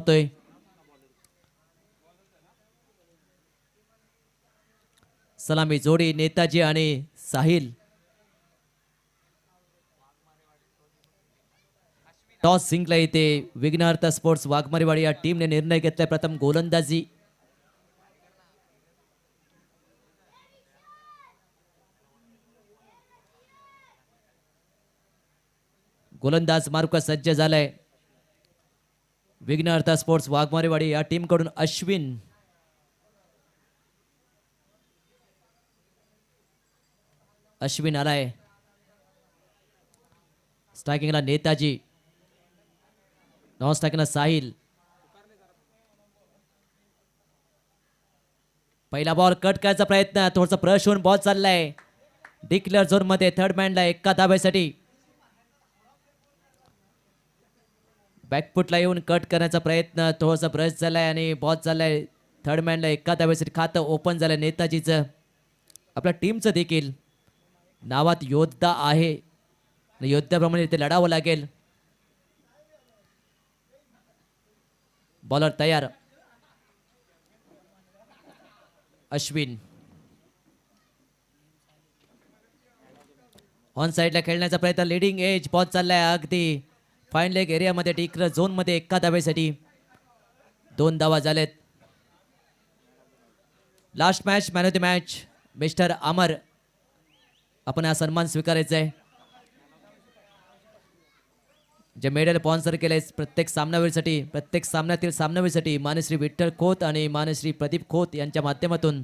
होतोय. सलामी जोडी नेताजी आणि साहिल. टॉस जिंकला इथे विघ्नहर्ता स्पोर्ट्स वाघमारेवाडी या टीमने निर्णय घेतलाय प्रथम गोलंदाजी. गोलंदाज मार्क सज्ज झालाय. विघ्नहर्ता स्पोर्ट्स वाघमारेवाडी या टीम कडून अश्विन. अश्विन आलाय. स्ट्रायकिंगला नेताजी. नॉन स्ट्रायकिंगला साहिल. पहिला बॉल कट करायचा प्रयत्न, थोडसा प्रश होऊन बॉल चाललाय डिक्लेअर झोन मध्ये. थर्ड मॅनला एका धाब्यासाठी. बॅकफुटला येऊन कट करण्याचा प्रयत्न, थोडासा ब्रश झालाय आणि बॉल चाललाय थर्ड मॅनला एका धाब्यासाठी. खातं ओपन झालंय नेताजीचं. आपल्या टीमचं देखील नावात योद्धा आहे, योद्ध्याप्रमाणे इथे लढावं लागेल. बॉलर तयार. अश्विन ऑन साइडला खेळण्याचा प्रयत्न. लीडिंग एज बॉल चाललाय अगदी फाईन लेग एरियामध्ये डिक्लेअर झोन मध्ये. एका धाब्यासाठी 2 धावा झालेत. Last match man of the match mister Amar. आपण हा सन्मान स्वीकारायचा आहे. जे मेडल स्पॉन्सर केले प्रत्येक सामनावीरसाठी, प्रत्येक सामन्यातील सामनावीरसाठी मानश्री विठ्ठल खोत आणि मानश्री प्रदीप खोत यांच्या माध्यमातून.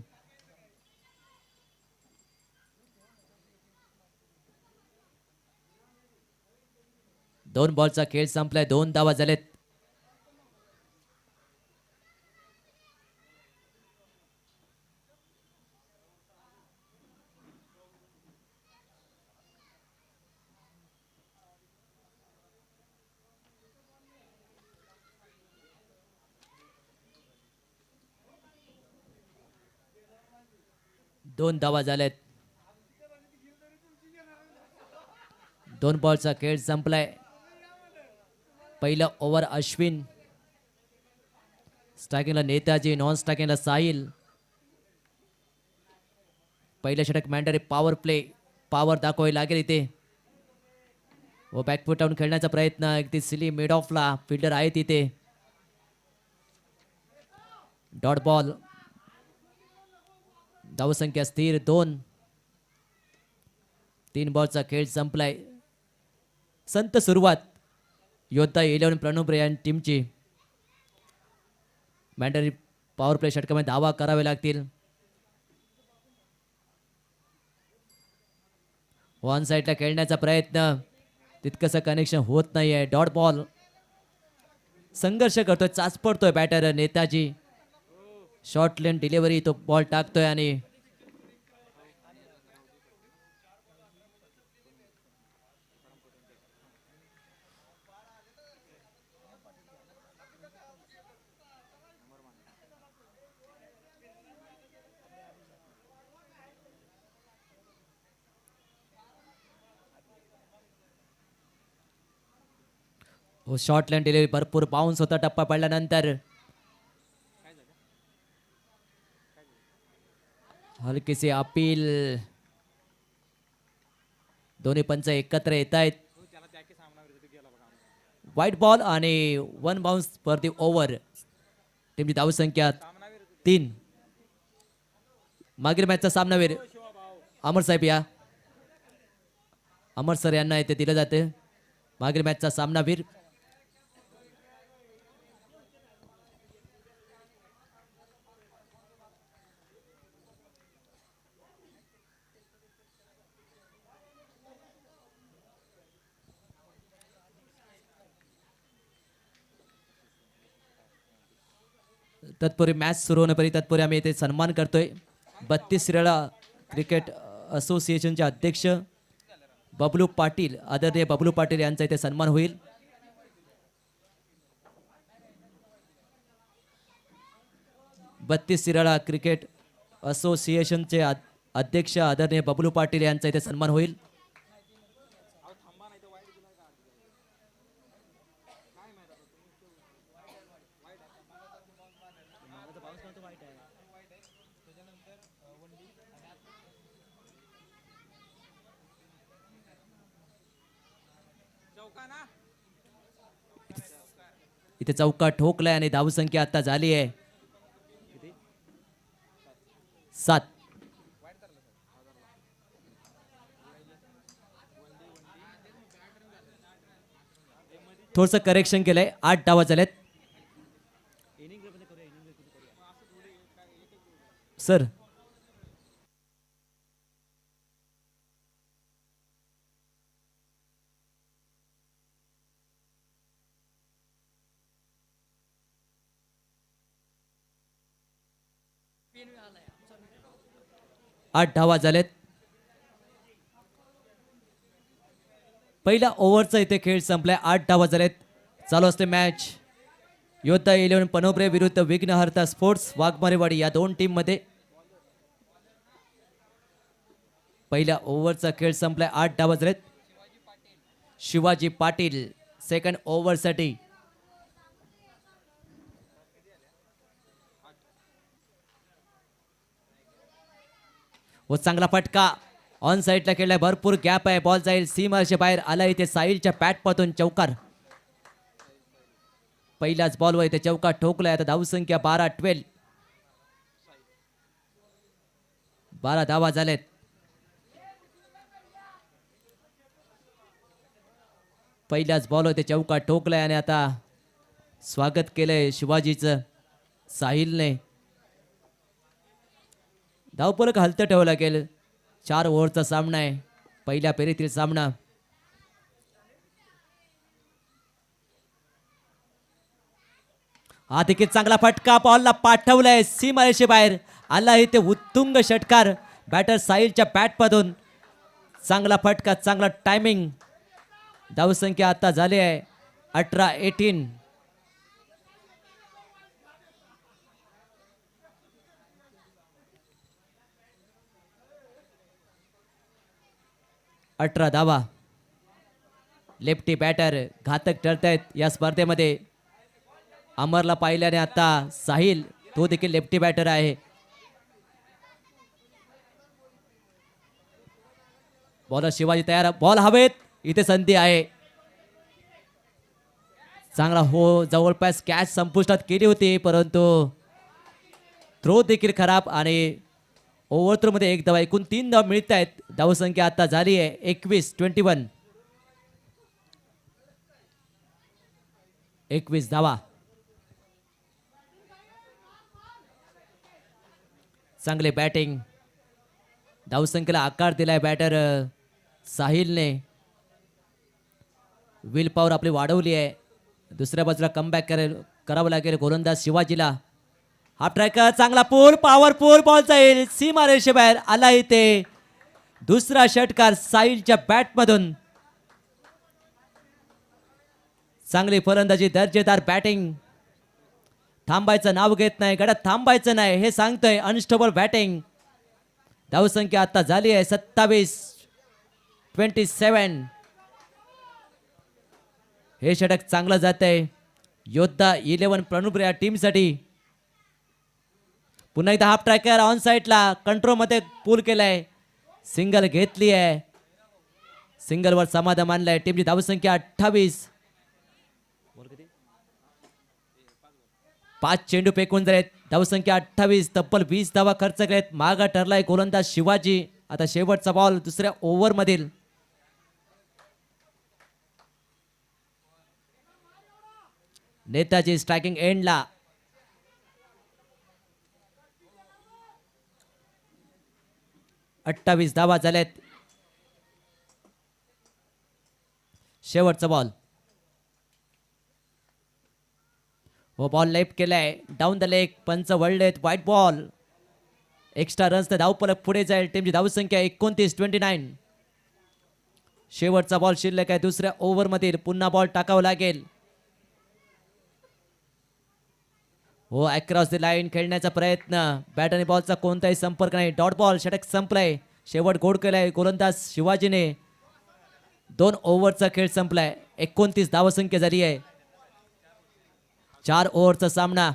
दोन बॉलचा खेळ संपलाय. 2 धावा झालेत. दोन धावा झाल्यात. 2 बॉलचा खेळ संपलाय. पहिलं ओव्हर अश्विन. स्ट्रायकिंगला नेताजी, नॉन स्ट्रायकिंगला साहिल. पहिलं षटक मॅन्डरी पॉवर प्ले. पॉवर दाखवावी लागेल इथे. व बॅकफुट टाऊन खेळण्याचा प्रयत्न. अगदी सिली मिड ऑफला फिल्डर आहे तिथे. Dot ball. धावसंख्या स्थिर 2. 3 बॉलचा खेळ संपलाय. संत सुरुवात योद्धा 11 प्रणव या टीमची. मॅन्डरी पॉवर प्ले षटकामध्ये धावा करावे लागतील. वन साइडला खेळण्याचा प्रयत्न, तितकंसं कनेक्शन होत नाहीये. Dot ball. संघर्ष करतोय, चाच पडतोय बॅटर नेताजी. शॉर्ट लेन डिलिव्हरी तो बॉल टाकतोय आणि शॉर्ट लाईन डिलिव्हरी भरपूर बाउन्स होता टप्पा पडल्यानंतर. हलकीसे अपील. दोन्ही पंच एकत्र येत आहेत. व्हाईट बॉल आणि 1 बाउन्स पर दी ओव्हर. टीमची धावसंख्या 3. मागील मॅचचा सामनावीर अमर साहेब या. अमर सर यांना इथे दिलं जाते मागील मॅचचा सामनावीर. तत्पूर्वी मॅच सुरू होण्यापूर्वी तत्पूर्वी आम्ही इथे सन्मान करतोय 32 शिराळा क्रिकेट असोसिएशनचे अध्यक्ष बबलू पाटील, आदरणीय बबलू पाटील यांचा इथे सन्मान होईल. 32 शिराळा क्रिकेट असोसिएशनचे अध्यक्ष आदरणीय बबलू पाटील यांचा इथे सन्मान होईल. इथे चौका ठोकलाय आणि धावसंख्या आता झाली आहे 7. थोडस करेक्शन केलंय 8 धावा झाल्यात सर. 8 धावा झालेत. पहिल्या ओव्हरचा इथे खेळ संपलाय 8 धावा झालेत. चालू असते मॅच योद्धा 11 पनोब्रे विरुद्ध विघ्नहर्ता स्पोर्ट्स वाघमारेवाडी या दोन टीम मध्ये. पहिल्या ओव्हरचा खेळ संपलाय 8 धावा झालेत. शिवाजी पाटील सेकंड ओव्हरसाठी व चांगला फटका ऑन साईडला खेळलाय. भरपूर गॅप आहे. बॉल जाईल सीमारेषे बाहेर आला. इथे साहिलच्या पॅटपातून चौकार. पहिल्याच बॉलवर इथे चौकार ठोकलाय. आता धावसंख्या 12 धावा झालेत. पहिल्याच बॉलवर इथे चौकार ठोकलाय आणि आता स्वागत केलंय शिवाजीचं साहिलने. धावफलक हलतं ठेवावं लागेल. 4 ओव्हरचा सामना आहे. पहिल्या फेरीतील सामना. हा देखील चांगला फटका बॉलला पाठवलाय सीमारेषे बाहेर आला. इथे उत्तुंग षटकार बॅटर साहिलच्या बॅटमधून. चांगला फटका चांगला टायमिंग. धावसंख्या आता झाली आहे 18. 18 धावा. लेफ्टी बॅटर घातक ठरतायत या स्पर्धेमध्ये. अमरला पाहिल्याने आता साहिल तो देखील लेफ्टी बॅटर आहे. बॉलर शिवाजी तयार. बॉल हवेत. इथे संधी आहे. चांगला हो जवळपास कॅच संपुष्टात केली होती परंतु थ्रो देखील खराब आणि ओव्हर थ्रो मध्ये 1 धावा. एकूण 3 धावा मिळत आहेत. धावसंख्या आता झाली आहे 21. 21 धावा. चांगले बॅटिंग. धावसंख्येला आकार दिलाय बॅटर साहिलने. विल पॉवर आपली वाढवली आहे. दुसऱ्या बाजूला कमबॅक करावं लागेल गोलंदाज शिवाजीला. हाफ ट्रॅकर चांगला पूल पॉवरफुल बॉल जाईल सीमारेषे बाहेर आला. इथे दुसरा षटकार साहिलच्या बॅटमधून. चांगली फलंदाजी दर्जेदार बॅटिंग. थांबायचं नाव घेत नाही. गड्यात थांबायचं नाही हे सांगतोय. Unstable batting. धावसंख्या आता झाली आहे 27. हे षटक चांगलं जात आहे योद्धा 11 प्रणुब्रे या टीमसाठी. पुन्हा एकदा हाफ ट्रॅकर ऑन साईडला कंट्रोल मध्ये पूल केलाय. सिंगल घेतली आहे. सिंगलवर समाधान मानलाय. टीमची धावसंख्या 28. 5 चेंडू फेकून झालेत. धावसंख्या 28. तब्बल 20 धावा खर्च केलेत. मागा ठरलाय गोलंदाज शिवाजी. आता शेवटचा बॉल दुसऱ्या ओव्हर मधील. नेताजी स्ट्रायकिंग एंडला. अठ्ठावीस धावा झाल्यात. शेवटचा बॉल. हो बॉल लेफ्ट केलाय डाऊन द लेग. पंच वळलेत. White ball. एक्स्ट्रा रन्स तर धावफलक पुढे जाईल. टीमची धावसंख्या 29. शेवटचा बॉल शिल्लक आहे दुसऱ्या ओव्हर मधील. पुन्हा बॉल टाकावा लागेल. हो अक्रॉस द लाईन खेळण्याचा प्रयत्न. बॅट आणि बॉलचा कोणताही संपर्क नाही. Dot ball. षटक संपलाय. शेवट गोड केलाय गोलंदाज शिवाजीने. 2 ओव्हरचा खेळ संपलाय. 29 धावसंख्या झाली आहे. 4 ओव्हरचा सामना.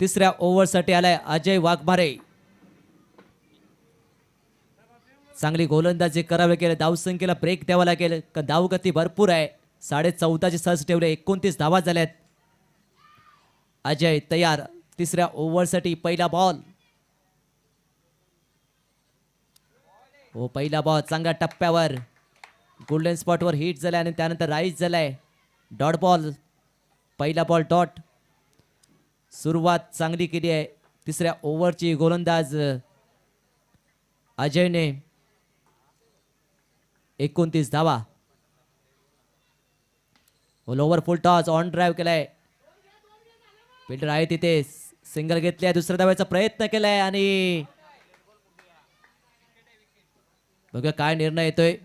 तिसऱ्या ओव्हरसाठी आलाय अजय वाघमारे. चांगली गोलंदाजी करावी केलं, धावसंख्येला ब्रेक द्यावा लागेल का धावगती भरपूर आहे. 14.5चे सर्स ठेवले, 29 धावा झाल्यात. अजय तयार तिसऱ्या ओव्हरसाठी. पहिला बॉल. हो पहिला बॉल चांगल्या टप्प्यावर गोल्डन स्पॉटवर हिट झालाय आणि त्यानंतर राईज झालाय. Dot ball. पहिला बॉल डॉट. सुरुवात चांगली केली आहे तिसऱ्या ओव्हरची. गोलंदाज अजयने 29 धावा. Over full toss on drive केलाय. फिल्डर आहे तिथे, सिंगल घेतली आहे. दुसऱ्या धावायचा प्रयत्न केलाय आणि बघा काय निर्णय येतोय.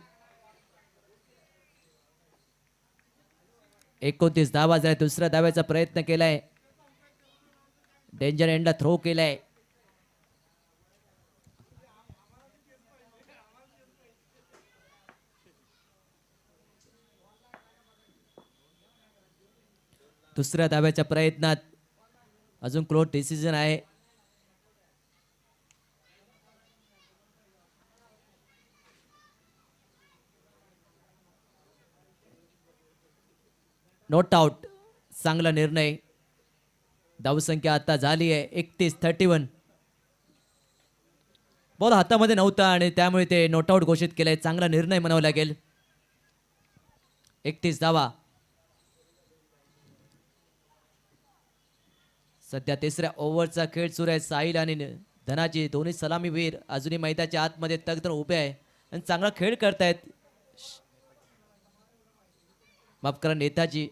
29 धावा झाल्या. दुसऱ्या धाव्याचा प्रयत्न केलाय. डेंजर एंडला थ्रो केलाय. दुसऱ्या धाव्याच्या प्रयत्नात अजून क्लोज डिसिजन आहे. Not out. चांगला निर्णय. धावसंख्या आता झाली आहे 31-31. बॉल हातामध्ये नव्हता आणि त्यामुळे ते नॉट आउट घोषित केलंय. चांगला निर्णय म्हणावा लागेल. 31 धावा. सध्या तिसऱ्या ओव्हरचा खेळ सुरू आहे. साहिल आणि धनाजी दोन्ही सलामीवीर अजूनही मैदानाच्या आतमध्ये तगधरून उभे आहे आणि चांगला खेळ करतायत. माफ करा नेताजी.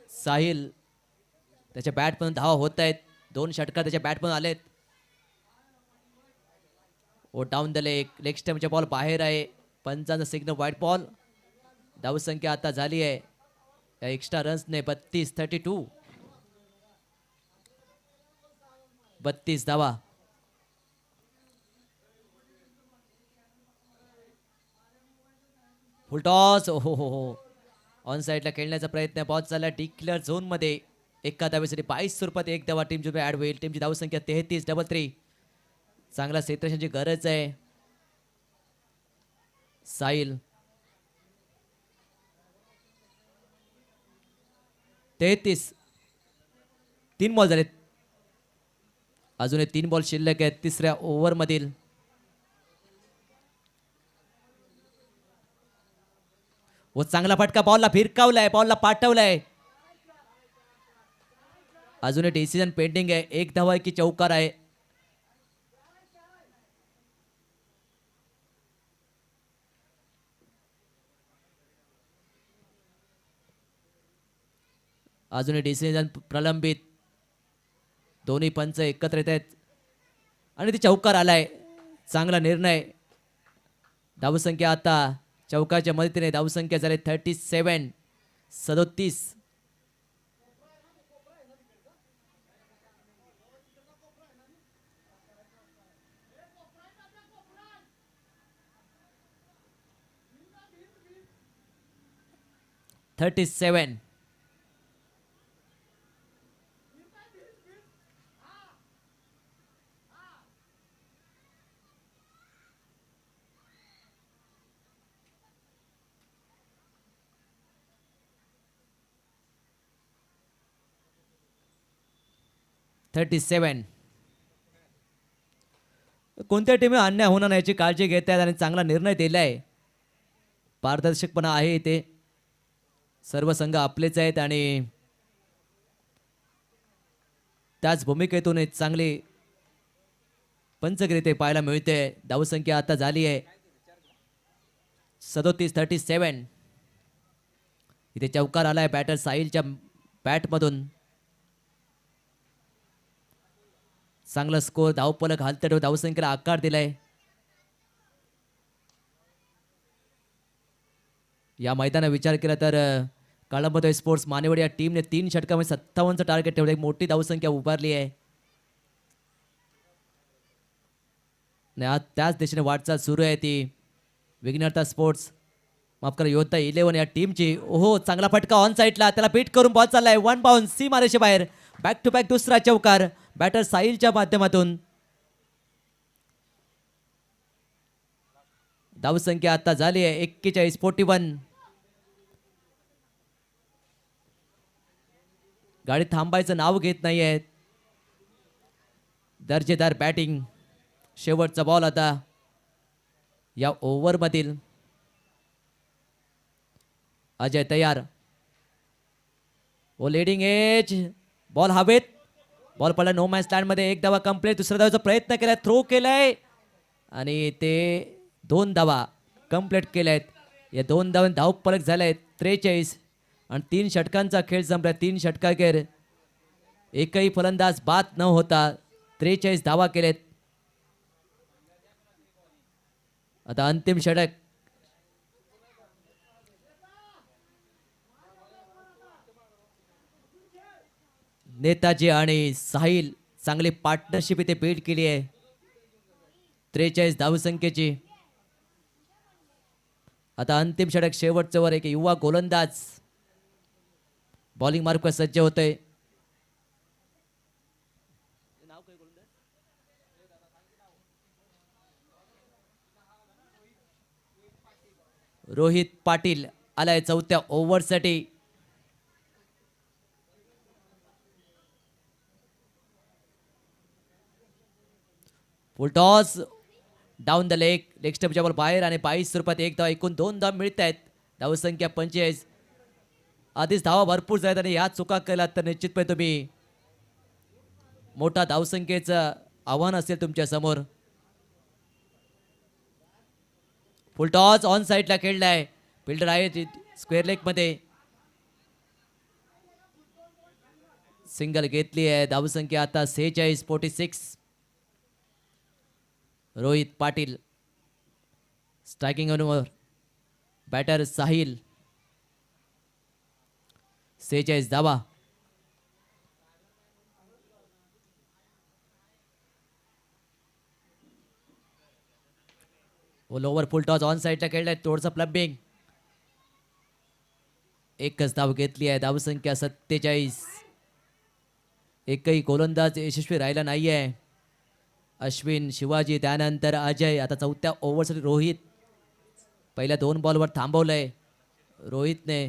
साहिल त्याच्या बॅटमधून धावा होत आहेत. 2 षटकार त्याच्या बॅटमधून आलेत. ओ डाऊन दिले. एक लेग स्टम्पच्या बॉल बाहेर आहे. पंचांचा सिग्नल व्हाईट बॉल. धावसंख्या आता झाली आहे या एक्स्ट्रा रन्सने 32-32. 32 धावा. फुल टॉस. हो हो हो ऑन साईडला खेळण्याचा प्रयत्न. बॉल चालला डिक्लेअर झोन मध्ये. एका धावेसाठी 22 स्वरूपात एक धावा टीमची ऍड होईल. टीमची धावसंख्या 33-33. चांगला क्षेत्ररक्षणाची गरज आहे. साहिल 33. 3 बॉल झालेत. अजून 3 बॉल शिल्लक आहेत तिसऱ्या ओव्हर मधील. व चांगला फटका. बॉलला भिरकावलाय, बॉलला पाठवलाय. अजून डिसिजन पेंडिंग आहे. एक धावा की चौकार आहे. अजून डिसिजन प्रलंबित. दोन्ही पंच एकत्र येत आहेत आणि ती चौकार आलाय. चांगला निर्णय. धावसंख्या आता चौकाच्या मदतीने धावसंख्या झाली 37. 37. कोणत्या टीम अन्याय होणार नाही याची काळजी घेत आहेत आणि चांगला निर्णय दिलाय. पारदर्शकपणा आहे इथे. सर्व संघ आपलेच आहेत आणि त्याच भूमिकेतून एक चांगली पंचगिरी ते पाहायला मिळते. धावसंख्या आता झाली आहे 37. इथे चौकार आलाय बॅटर साहिलच्या बॅटमधून. चांगला स्कोर. धावपलक हालत धावसंख्येला आकार दिलाय. या मैदानात विचार केला तर कळंबोद स्पोर्ट्स मानेवाडी या टीमने 3 षटकामध्ये 57चं टार्गेट ठेवलं. एक मोठी धावसंख्या उभारली आहे. आज त्याच दिशेने वाटचाल सुरू आहे ती विघ्नहर्ता स्पोर्ट्स माफ करा योद्धा 11 या टीमची. ओहो चांगला फटका ऑन साईडला. त्याला बीट करून बॉल चाललाय. 1 बाउन्स. सी मारेशे बाहेर. बॅक टू बॅक दुसरा चौकार बॅटर साहिलच्या माध्यमातून. धावसंख्या आता झाली आहे 41-41. गाडी थांबायचं नाव घेत नाही आहेत. दर्जेदार बॅटिंग. शेवटचा बॉल आता या ओव्हरमधील. अजय तयार. ओ लेडिंग एज. बॉल हवेत. बॉल पडला नो मॅच लँड मध्ये. एक धावा कंप्लीट. दुसऱ्या धावाचा प्रयत्न केलाय, थ्रो केलाय आणि ते 2 धावा कंप्लीट केल्यात. या 2 धावांनी धाव फलक झालाय 43 आणि 3 षटकांचा खेळ संपला. 3 षटकाखेर एकही फलंदाज बाद न होता 43 धावा केलेत. आता अंतिम षटक. नेताजी आणि साहिल चांगली पार्टनरशिप इथे बिल्ड केली आहे 43 धावसंख्येची. आता अंतिम षटक शेवटचं वर. एक युवा गोलंदाज बॉलिंग मार्कवर सज्ज होतोय. रोहित पाटील आलाय 4थ्या ओव्हरसाठी. Full toss down the leg स्टंपच्या बॉल बाहेर आणि 22 रुपयात 1 धाव. एकूण 2 धाव मिळत आहेत. धावसंख्या 45. आधीच धावा भरपूर झाल्यात आणि या चुका केलात तर निश्चितपणे तुम्ही मोठा धावसंख्येचं आव्हान असेल तुमच्या समोर. फुल टॉस ऑन साईडला खेळलाय. फिल्डर आहे स्क्वेअर लेग मध्ये. सिंगल घेतली आहे. धावसंख्या आता 46-46. रोहित पाटील स्ट्रायकिंग वर. बॅटर साहिल. 46 धावा. ओव्हर फुल टॉस ऑन साईडला खेळलाय. थोडंसं प्लंबिंग. एकच धाव घेतली आहे. धावसंख्या 47. एकही गोलंदाज यशस्वी राहिला नाहीये. अश्विन, शिवाजी, त्यानंतर अजय. आता 4थ्या ओव्हरसाठी रोहित. पहिल्या 2 बॉलवर थांबवलंय रोहितने.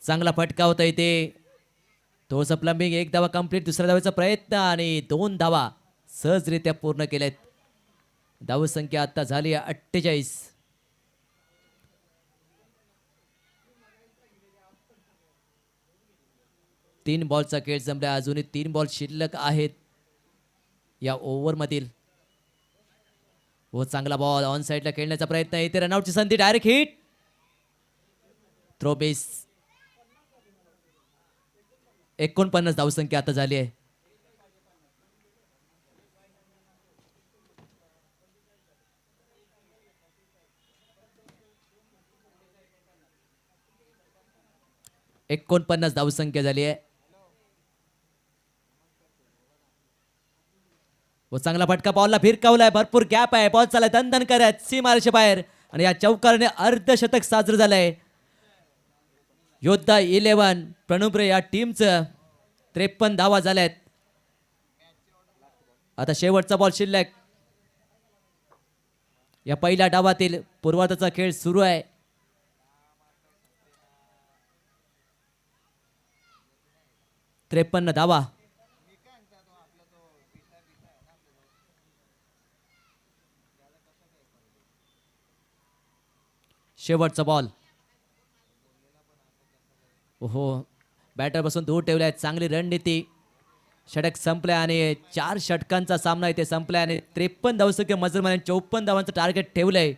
चांगला फटका होता इथे. थोडंसं प्लंबिंग. 1 धावा कंप्लीट. दुसऱ्या धावेचा प्रयत्न आणि 2 धावा सहजरित्या पूर्ण केल्यात. धावसंख्या आता झाली 48. 3 बॉलचा खेळ संपला. अजूनही 3 बॉल शिल्लक आहेत या ओव्हरमधील. व चांगला बॉल ऑन साईडला खेळण्याचा प्रयत्न. इथे रनआउटची संधी. Direct hit. Throw base. 49 धावसंख्या आता झाली आहे. धावसंख्या झाली आहे. व चांगला फटका. बॉलला फिरकावलाय. भरपूर गॅप आहे. बॉल चाललाय दणदण करत सीमारेषे बाहेर आणि या चौकाराने अर्धशतक साजरं झालंय. योद्धा 11 प्रणुप्रे या टीमचं 53 धावा झाल्यात. आता शेवटचा बॉल शिल्लक. या पहिल्या डावातील पूर्वार्धाचा खेळ सुरू आहे. त्रेपन्न धावा. शेवटचा बॉल. ओहो, बॅटर बसून दूर ठेवलाय. चांगली रणनीती. षटक संपले आणि 4 षटकांचा सामना इथे संपलाय आणि 53 धावसंख्या मजरमाने 54 धावांचं टार्गेट ठेवलंय.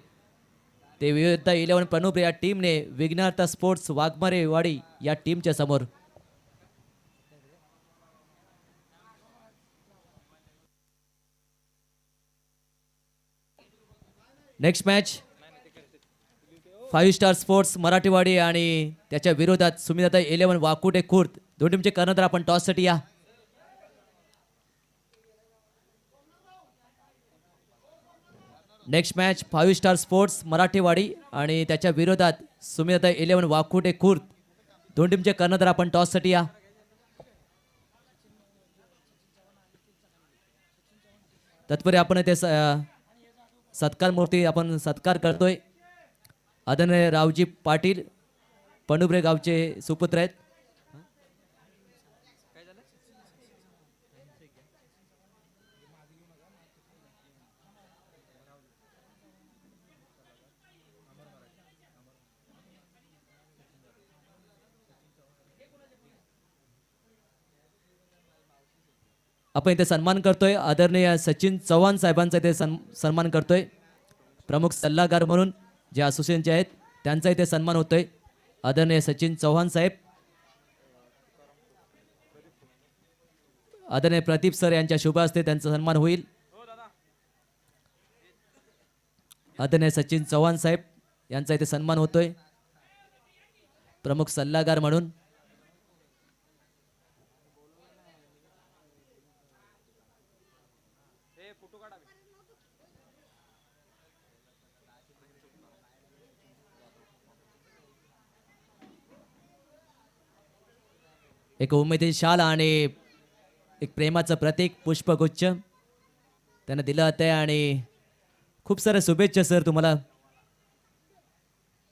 ते विरुद्ध 11 प्रणुप्रे या टीमने विघ्नहर्ता स्पोर्ट्स वाघमारेवाडी या टीमच्या समोर. नेक्स्ट मॅच 5 स्टार स्पोर्ट्स मराठीवाडी आणि त्याच्या विरोधात सुमिता 11 वाकुटे खुर्द. दोन टीमचे कर्णधार आपण टॉससाठी या. नेक्स्ट मॅच 5 स्टार स्पोर्ट्स मराठीवाडी आणि त्याच्या विरोधात सुमिता 11 वाकुटे खुर्द. दोन टीमचे कर्णधार आपण टॉससाठी या. तत्परे आपण ते सत्कार मूर्ती आपण सत्कार करतोय. आदरणीय रावजी पाटील पणुब्रे गावचे सुपुत्र आहेत. आपण इथे सन्मान करतोय. आदरणीय सचिन चव्हाण साहेबांचा इथे सन्मान करतोय. प्रमुख सल्लागार म्हणून जे असोसिएशनचे आहेत त्यांचा इथे सन्मान होतोय. आदरणीय सचिन चव्हाण साहेब, आदरणीय प्रदीप सर यांच्या शुभ हस्ते त्यांचा सन्मान होईल. आदरणीय सचिन चव्हाण साहेब यांचा इथे सन्मान होतोय प्रमुख सल्लागार म्हणून. एक उमेदीची शाल आणि एक प्रेमाचं प्रतीक पुष्पगुच्छ त्यांना दिलं आहे आणि खूप साऱ्या शुभेच्छा सर तुम्हाला.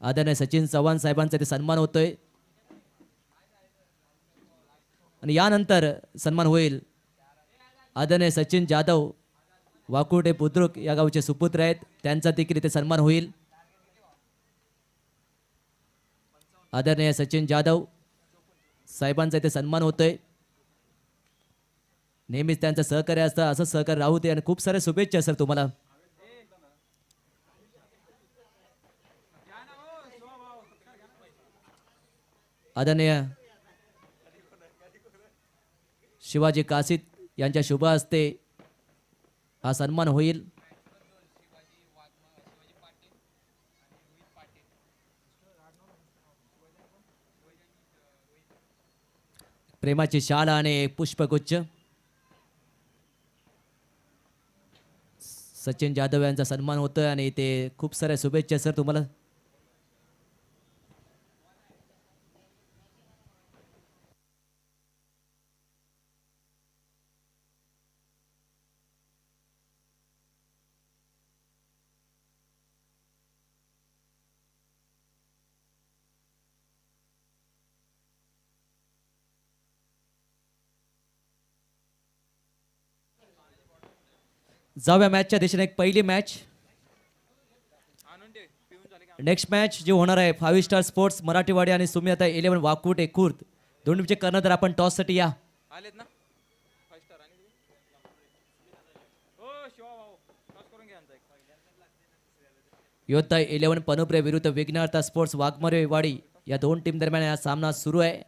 आदरणीय सचिन चव्हाण साहेबांचा ते सन्मान होतोय आणि यानंतर सन्मान होईल आदरणीय सचिन जाधव वाकुटे बुद्रुक या गावचे सुपुत्र आहेत त्यांचा देखील इथे सन्मान होईल. आदरणीय सचिन जाधव साहेबांचा इथे सन्मान होतोय. नेहमीच त्यांचं सहकार्य असतं, असं सहकार्य राहू दे आणि खूप साऱ्या शुभेच्छा सर तुम्हाला. आदरणीय शिवाजी कासित यांच्या शुभ हस्ते हा सन्मान होईल. प्रेमाची शाल आणि पुष्पगुच्छ सचिन जाधव यांचा सन्मान होतोय आणि ते खूप साऱ्या शुभेच्छा सर तुम्हाला. जाऊया मॅचच्या दिशेने. एक पहिली मॅच नेक्स्ट मॅच जी होणार आहे 5 स्टार स्पोर्ट्स मराठीवाडी आणि सुमिता 11 वाकुटे खुर्द. दोन टीमचे कर्णधार आपण टॉससाठी या. योद्धा 11 पनुप्रे विरुद्ध विघ्नहर्ता स्पोर्ट्स वाघमारेवाडी या दोन टीम दरम्यान हा सामना सुरू आहे.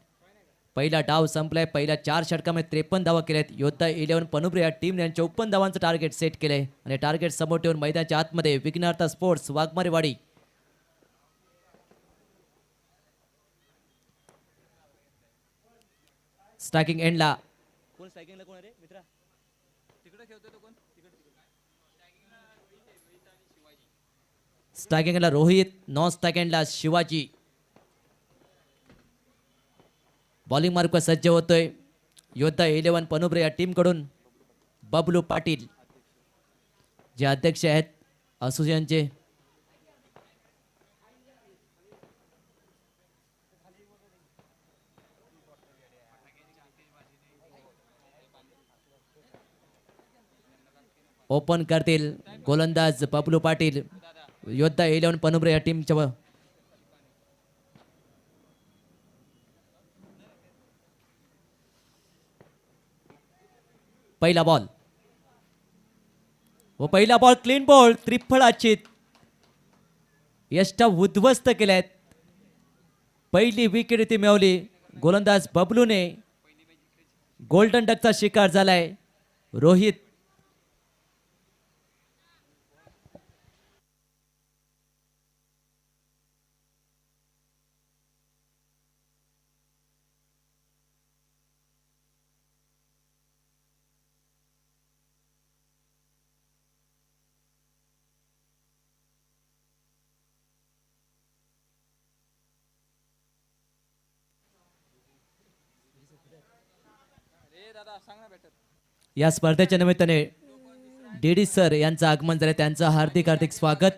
पहिला डाव संपलाय. पहिल्या 4 षटकामध्ये 53 धावा केल्यात. योद्धा 11 पनुप्रे या टीमने 54 धावांचं टार्गेट सेट केलंय आणि टार्गेट समोर ठेवून मैदानाच्या आतमध्ये विघ्नहर्ता स्पोर्ट्स वाघमारेवाडी. स्ट्रायकिंग एंडला कोण स्ट्रायकिंगला कोण आहे मित्रा तिकडे खेळतोय तो कोण स्ट्रायकिंग एंडला रोहित, नॉन स्ट्रायकिंग एंडला शिवाजी. बॉलिंग मार्क सज्ज होतोय योद्धा 11 पनुप्रे या टीम कडून बबलू पाटील जे अध्यक्ष आहेत असोसिएशनचे. ओपन करतील गोलंदाज बबलू पाटील योद्धा 11 पनुप्रे या टीमच्या. पहिला बॉल व पहिला बॉल क्लीन बॉल त्रिफळाचित यष्टा उद्ध्वस्त केल्यात. पहिली विकेट ती मिळवली. गोलंदाज बबलूने गोल्डन डकचा शिकार झालाय. रोहित या स्पर्धेच्या निमित्ताने डीडी सर यांचं आगमन झालं, त्यांचं हार्दिक हार्दिक स्वागत.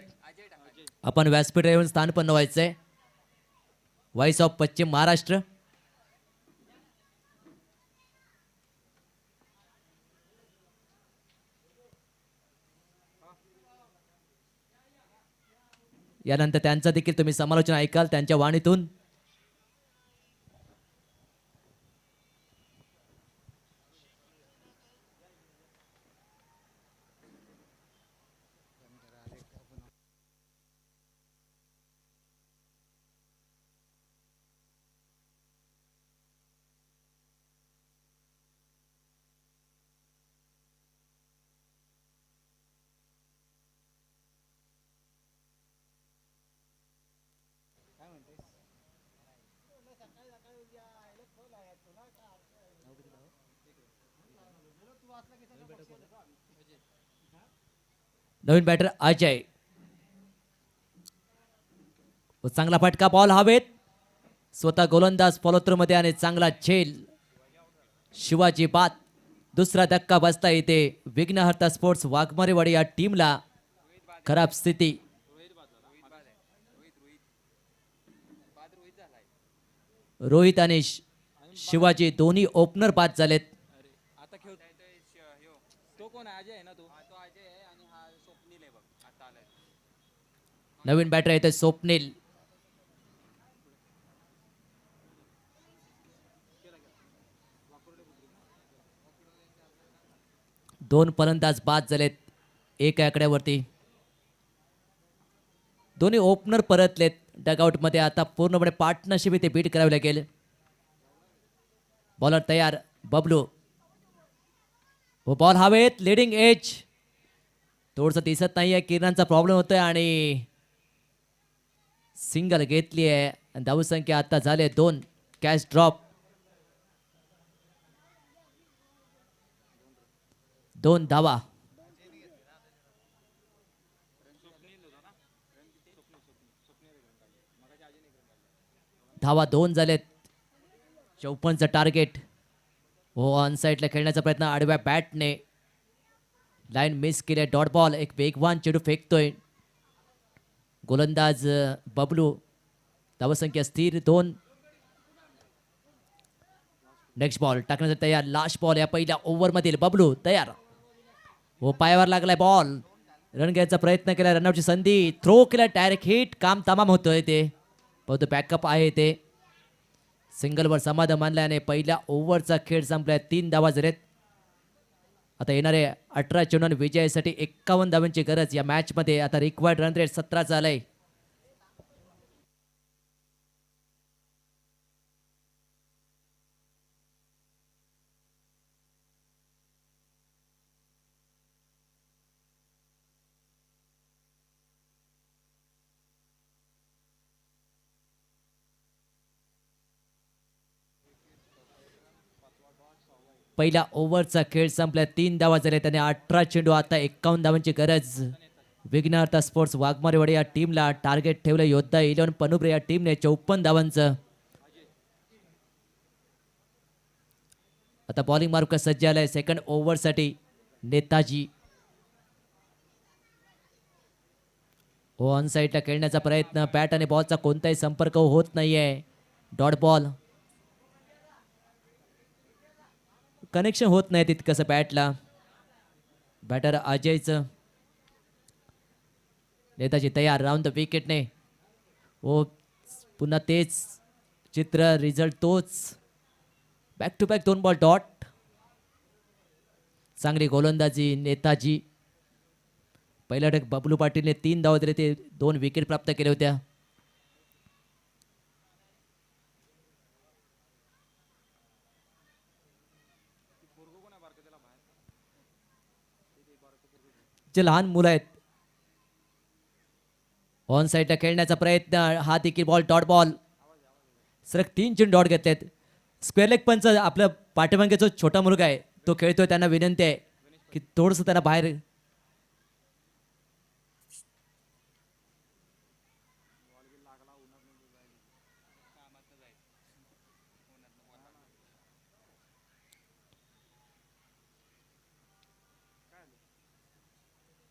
आपण व्यासपीठ येऊन स्थान पण व्हायचंय. व्हॉइस ऑफ पश्चिम महाराष्ट्र. यानंतर त्यांचं देखील तुम्ही समालोचना ऐकाल त्यांच्या वाणीतून. नवीन बॅटर अजय. चांगला फटका, बॉल हवेत. स्वतः गोलंदाज फॉलो थ्रू मध्ये आणि चांगला झेल. शिवाजी बाद. दुसरा धक्का बसता इथे विघ्नहर्ता स्पोर्ट्स वाघमारेवाडी या टीमला. खराब स्थिती. रोहित आणि शिवाजी दोन्ही ओपनर बाद झालेत. नवीन बॅटर येते स्वप्नील. दोन फलंदाज बाद झालेत एका आकड्यावरती. दोन्ही ओपनर परतलेत डगआउट मध्ये. आता पूर्णपणे पार्टनरशिप इथे बीट करावी लागेल. बॉलर तयार बबलू. वो बॉल हवेत. Leading age. थोडस दिसत नाहीये, किरणांचा प्रॉब्लेम होतोय आणि सिंगल घेतली आहे. धावसंख्या आता झाले 2. Catch drop. 2 धावा. धावा 2 झालेत. 54चं टार्गेट. हो ऑन साईडला खेळण्याचा प्रयत्न आडव्या बॅटने. लाईन मिस केली. Dot ball. एक वेगवान चेंडू फेकतोय गोलंदाज बबलू. धावसंख्या स्थिर 2. नेक्स्ट बॉल टाकण्यासाठी तयार. लास्ट बॉल या पहिल्या ओव्हरमधील. बबलू तयार. हो पायावर लागलाय बॉल. रन घ्यायचा प्रयत्न केला. रनआउटची संधी. थ्रो केला. Direct hit. काम तमाम होतोय ते. बहुतेक बॅकअप आहे ते. सिंगलवर समाधान मानल्याने पहिल्या ओव्हरचा खेळ संपलाय. 3 धावा झालेत. आता येणारे 18 चेंडू विजयासाठी 51 धावांची गरज या मॅच मध्ये. आता रिक्वायर्ड रन रेट 17 झालंय. पहिल्या ओव्हरचा खेळ संपला. 3 धावा झाल्या. त्याने 18 चेंडू. आता 51 धावांची गरज. विघ्नहर्ता स्पोर्ट्स वाघमारेवाडी या टीमला टार्गेट ठेवलं. योद्धा 11 पनुब्रे या टीमने 54 धावांचं. आता बॉलिंग मार्क सज्ज झालाय सेकंड ओव्हरसाठी. नेताजी हो ऑन साईडला खेळण्याचा प्रयत्न. बॅट आणि बॉलचा कोणताही संपर्क होत नाहीये. Dot ball. कनेक्शन होत नाही तितकंसं बॅटला. बॅटर अजयचं. नेताजी तयार. राऊंड द विकेटने. हो पुन्हा तेच चित्र. रिझल्ट तोच. Back to back 2 ball dot. चांगली गोलंदाजी नेताजी. पहिल्या ढग बबलू पाटीलने 3 धावा दिले. ते 2 विकेट प्राप्त केल्या होत्या. जे लहान मुलं आहेत ऑन साईडला खेळण्याचा प्रयत्न. हा देखील बॉल डॉट बॉल. सर 3 चेंडू डॉट घेतलेत. स्क्वेअर लेग पंच आपल्या पाठीमागे जो छोटा मुलगा आहे तो खेळतोय. त्यांना विनंती आहे की थोडंसं त्यांना बाहेर.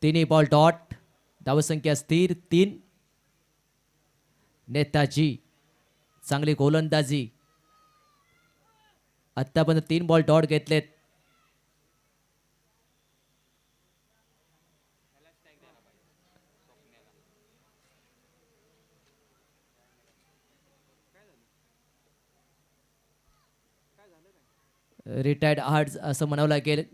तिन्ही बॉल डॉट. धावसंख्या स्थिर 3. नेताजी चांगली गोलंदाजी. आत्तापर्यंत 3 बॉल डॉट घेतलेत. रिटायर्ड आर्ट्स असं म्हणावं लागेल.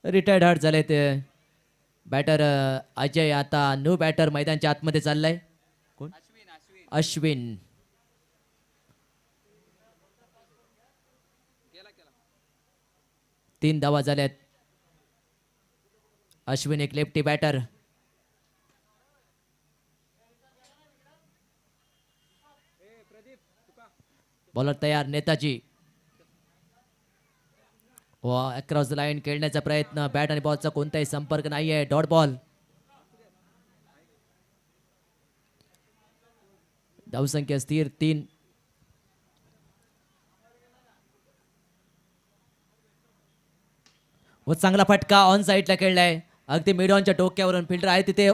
रिटायर्ड आर्ट झाले ते. बॅटर अजय आता न्यू बॅटर मैदानच्या आतमध्ये चाललाय. कोण? अश्विन. तीन धावा झाल्यात. अश्विन एक लेफ्टी बॅटर. बॉलर तयार. नेताजी अक्रॉस द लाईन खेळण्याचा प्रयत्न. बॅट आणि बॉलचा कोणताही संपर्क नाहीये. Dot ball. धावसंख्या स्थिर 3. व चांगला फटका ऑन साईडला खेळलाय. अगदी मिडॉनच्या टोक्यावरून फिल्डर आहे तिथे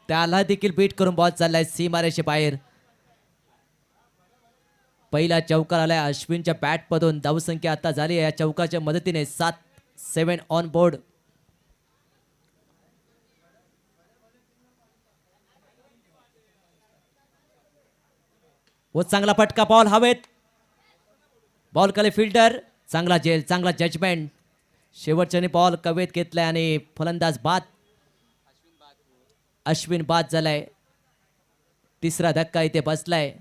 त्याला देखील बीट करून बॉल चाललाय सीमारेषे बाहेर. पहिला चौकार आलाय अश्विनच्या बॅटमधून. धावसंख्या आता झाली या चौकाच्या मदतीने 7 ऑन बोर्ड. व चांगला फटका. बॉल हवेत. बॉल खाली फिल्डर. चांगला जेल. चांगला जजमेंट. शेवटच्याने बॉल कवेत घेतलाय आणि फलंदाज बाद. अश्विन बाद झालाय. तिसरा धक्का इथे बसलाय.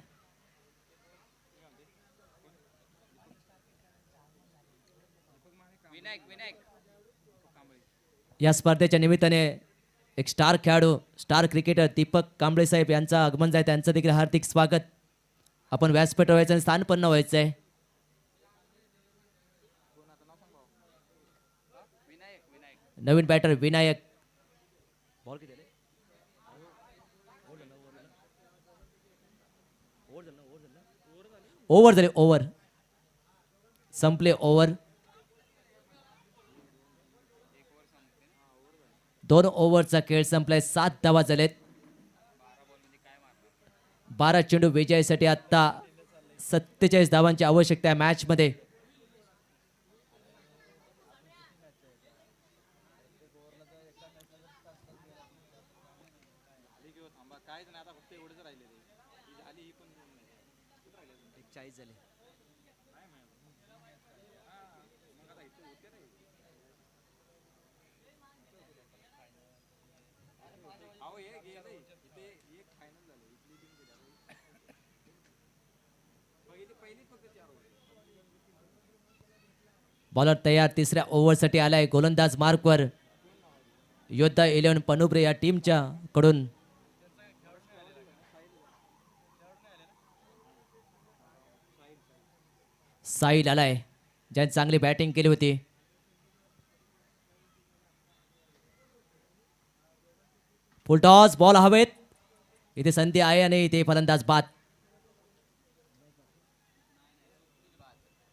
या स्पर्धेच्या निमित्ताने एक स्टार खेळाडू, स्टार क्रिकेटर दीपक कांबळे साहेब यांचं आगमन आहे. त्यांचं देखील हार्दिक स्वागत. आपण व्यासपीठ व्हायचं आणि स्थानपन्न व्हायचंय. नवीन बॅटर विनायक. ओव्हर झाले. ओव्हर संपले. ओव्हर 2 ओव्हरचा खेळ संपलाय. 7 धावा झालेत. 12 चेंडू विजयासाठी आता 47 धावांची आवश्यकता आहे मॅच मध्ये. बॉलर तयार. तिसऱ्या ओव्हरसाठी आलाय. गोलंदाज मार्कवर. योद्धा 11 पनुब्रे या टीमच्या कडून. साहिल आलाय ज्याने चांगली बॅटिंग केली होती. फुलटॉस. बॉल हवेत. इथे संधी आहे आणि इथे फलंदाज बाद.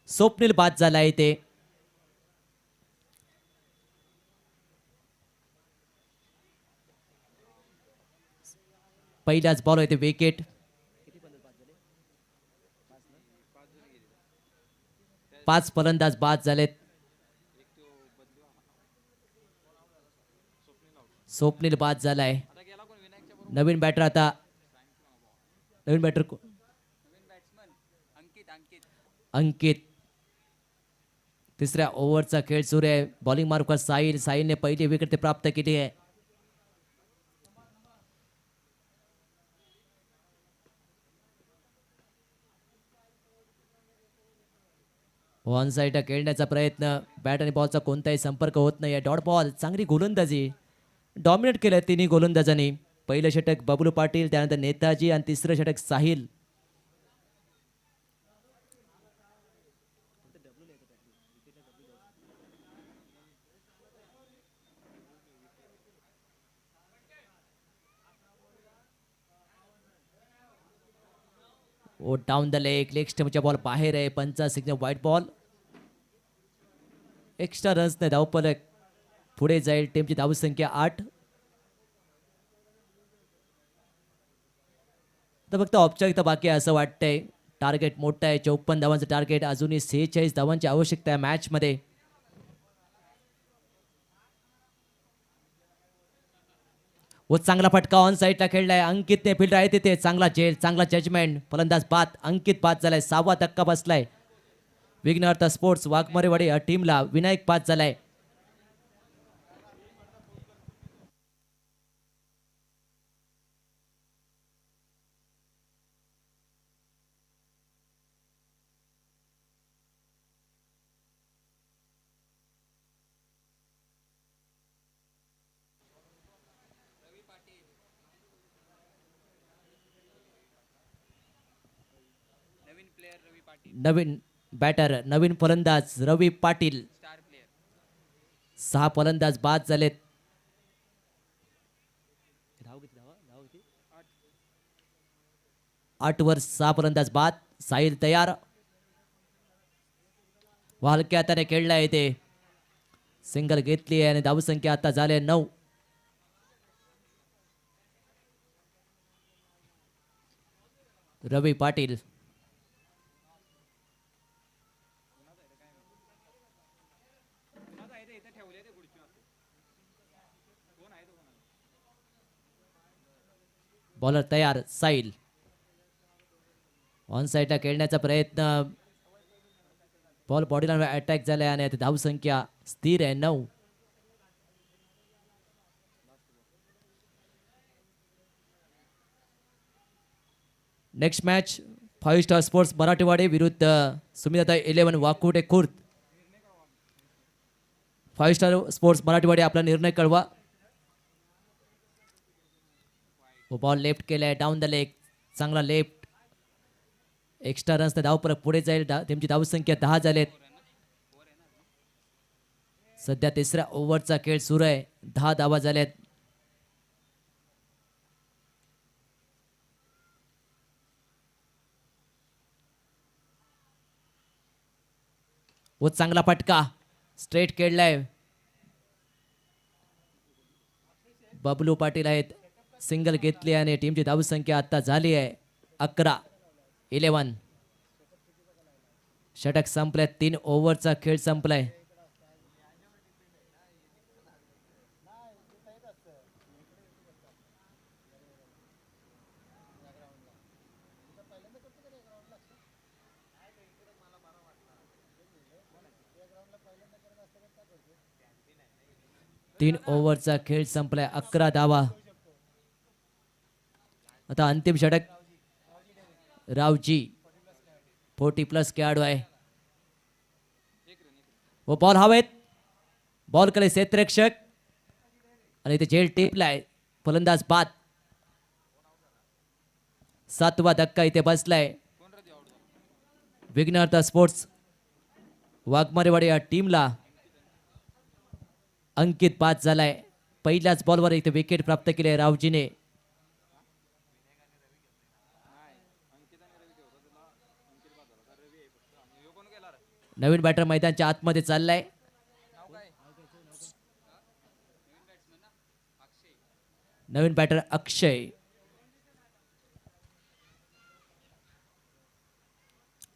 स्वप्नील बाद झालाय इथे. पहिलाच बॉल येते. विकेट. पाच फलंदाज बाद झालेत. स्वप्नील बाद झालाय. नवीन बॅटर आता. नवीन बॅटर अंकित. तिसऱ्या ओव्हरचा खेळ सुरू आहे. बॉलिंग मार्कवर साहिल. साहिलने पहिली विकेट प्राप्त केली आहे. ऑन साईड खेळण्याचा प्रयत्न. बॅट आणि बॉलचा कोणताही संपर्क होत नाही. Dot ball. चांगली गोलंदाजी. डॉमिनेट केलं तिन्ही गोलंदाजांनी. पहिलं षटक बबलू पाटील, त्यानंतर नेताजी आणि तिसरं षटक साहिल. ओ डाऊन द लेग स्टंपच्या बॉल बाहेर आहे. पंचा signal white ball. Extra runs ने धावफलक पुढे जाईल. टीमची धावसंख्या 8. तर फक्त औपचारिकता बाकी आहे असं वाटतंय. टार्गेट मोठं आहे. 54 धावांचं टार्गेट. अजूनही 46 धावांची आवश्यकता आहे मॅचमध्ये. व चांगला फटका ऑन साईडला खेळलाय. अंकितने फील्डर आहे तिथे. चांगला झेल, चांगला जजमेंट. फलंदाज बाद. अंकित बाद झालाय. 6वा धक्का बसलाय. विघ्नहर्ता स्पोर्ट्स वाघमारेवाडी या टीमला. विनायक बाद झालाय. नवीन बॅटर, नवीन फलंदाज रवी पाटील. 6 फलंदाज बाद झालेत. 8 वर 6 फलंदाज बाद. साहिल तयार. हलक्या हाताने खेळला येते. सिंगल घेतली आहे आणि धावसंख्या आता झाले 9. रवी पाटील. बॉलर तयार. साईल ऑन साईडला खेळण्याचा प्रयत्न. बॉल बॉडीला अटॅक झालाय आणि आता धावसंख्या स्थिर आहे 9. नेक्स्ट मॅच 5 स्टार स्पोर्ट्स मराठीवाडी विरुद्ध सुमिता 11 वाकुटे खुर्द. 5 स्टार स्पोर्ट्स मराठीवाडी आपला निर्णय कळवा. बॉल लेफ्ट केलाय. Down the leg. चांगला लेफ्ट. एक्स्ट्रा रन्स धाव परत पुढे जाईल. त्यांची धावसंख्या 10 झालेत. सध्या तिसऱ्या ओव्हरचा खेळ सुरू आहे. 10 धावा झाल्यात. व चांगला फटका स्ट्रेट खेळलाय. बबलू पाटील आहेत. सिंगल घेतली आणि टीमची धावसंख्या आता झाली आहे 11. षटक संपल्यात. 3 ओव्हरचा खेळ संपलाय. तीन ओव्हरचा खेळ संपलाय. 11 धावा. आता अंतिम षटक. रावजी 40+ खेळाडू आहे. व बॉल हवेत. बॉल कडे क्षेत्ररक्षक आणि ते झेल टेपलाय. फलंदाज बाद. 7वा धक्का इथे बसलाय. विघ्नहर्ता स्पोर्ट्स वाघमारेवाडी या टीमला अंकित बाद झालाय. पहिल्याच बॉलवर इथे विकेट प्राप्त केली आहे रावजीने. नवीन बॅटर मैदानच्या आतमध्ये चाललाय. नवीन बॅटर अक्षय.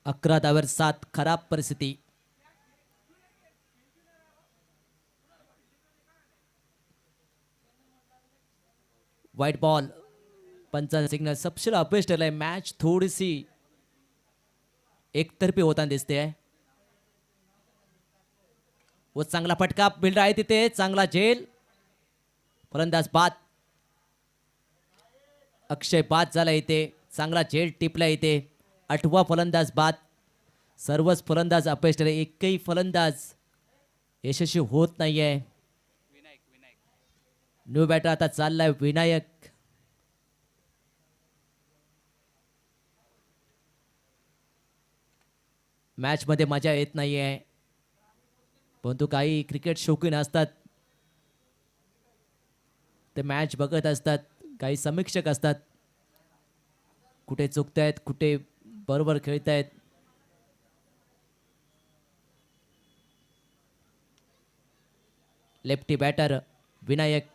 11 धावांवर 7. खराब परिस्थिती. White ball. पंचांचा सिग्नल. सपशेल अपयश ठरलाय. मॅच थोडीशी एकतर्फी होताना दिसते आहे. व चांगला फटका. बिल्डर आहे तिथे. चांगला झेल. फलंदाज बाद. अक्षय बाद झाला इथे. चांगला झेल टिपला इथे. 8वा फलंदाज बाद. सर्वच फलंदाज अपयश ठरले. एकही फलंदाज यशस्वी होत नाहीये. न्यू बॅटर आता चाललाय विनायक. मॅच मध्ये मजा येत नाहीये. परंतु काही क्रिकेट शौकीन असतात. ते मॅच बघत असतात. काही समीक्षक असतात. कुठे चुकतायत, कुठे बरोबर खेळतायत. Lefty batter Vinayak.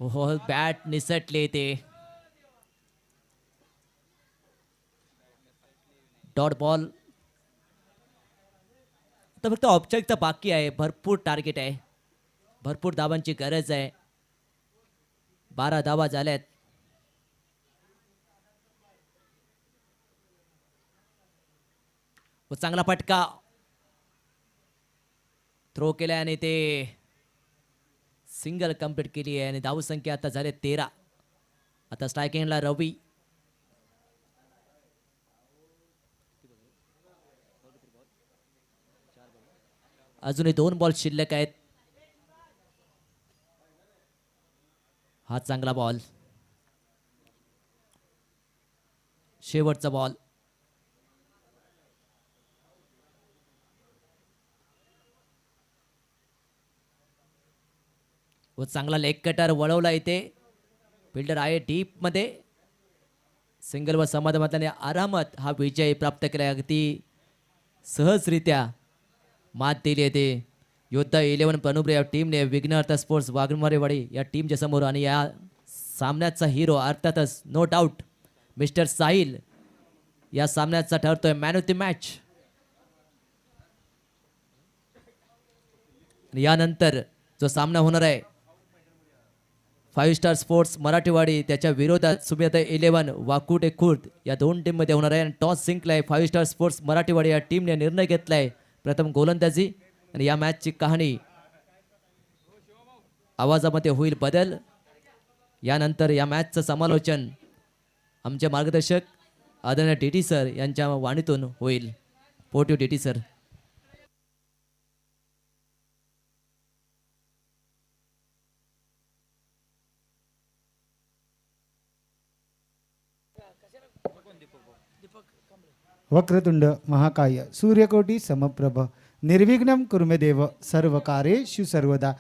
हो बॅट निसटले ते. Dot ball. तर फक्त ऑब्जेक्ट तर बाकी आहे. भरपूर टार्गेट आहे. भरपूर धावांची गरज आहे. 12 धावा झाल्यात. व चांगला फटका थ्रो केलाय आणि ते सिंगल कंप्लीट केली आहे आणि धावसंख्या आता झाले 13. आता स्ट्रायकिंगला रवी. अजूनही 2 बॉल शिल्लक आहेत. हा चांगला बॉल. शेवटचा बॉल. व चांगला लेग कटर वळवला इथे. फिल्डर आहे डीप मध्ये. सिंगल व समाधानाने आरामात हा विजय प्राप्त केला. अगदी सहजरित्या मात दिली आहे ते योद्धा 11 पनुब्रे या टीमने विघ्नहर्ता स्पोर्ट्स वाघमारेवाडी या टीमच्या समोर. आणि या सामन्याचा हिरो अर्थातच नो डाऊट मिस्टर साहिल या सामन्याचा ठरतोय मॅन ऑफ द मॅच. यानंतर जो सामना होणार आहे 5 स्टार स्पोर्ट्स मराठीवाडी त्याच्या विरोधात सुमिता 11 वाकुटे खुर्द या 2 टीममध्ये होणार आहे. आणि टॉस जिंकलाय 5 स्टार स्पोर्ट्स मराठीवाडी या टीमने. निर्णय घेतलाय प्रथम गोलंदाजी. आणि या मॅचची कहाणी आवाजामध्ये होईल बदल. यानंतर या मॅचचं समालोचन आमचे मार्गदर्शक आदरणीय टीटी सर यांच्या वाणीतून होईल. पोर्टिव टीटी सर. वक्रतुंड महाकाय सूर्यकोटी समप्रभ निर्विघ्नं कुरु मे देव सर्वकार्येषु सर्वदा.